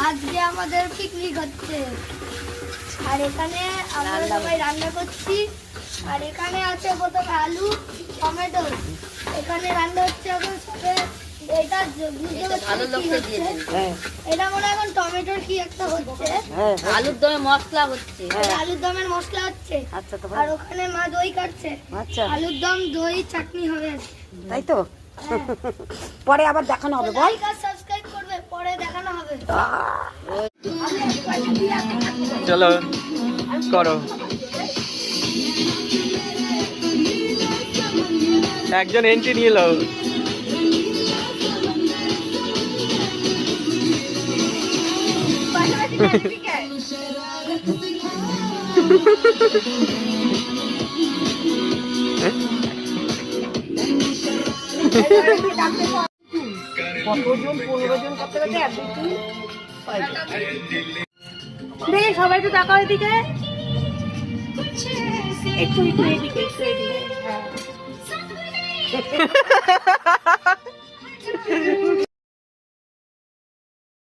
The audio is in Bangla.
আজকে আমাদের পিকনিক হচ্ছে আর এখানে আমরা সবাই রান্না করছি আর এখানে আছে প্রথমে আলু টমেটো এখানে রান্না হচ্ছে এখন সবে এটা ভালো লোককে দিয়েছেন এটা মনে এখন টমেটোর কি একটা হচ্ছে আলুর দমে মশলা হচ্ছে আলুর দমের মশলা হচ্ছে আচ্ছা তো আর ওখানে মা দই কাটছে আচ্ছা আলুর দম দই চাটনি হবে তাই তো পরে আবার দেখানো হবে বল লাইক আর সাবস্ক্রাইব করবে পরে দেখানো হবে চলো করো একজন এন্ট্রি নিয়ে এলো কতজন 15 জন করতে গেছে দেখি সবাই তো টাকা ওইদিকে একটু এদিকে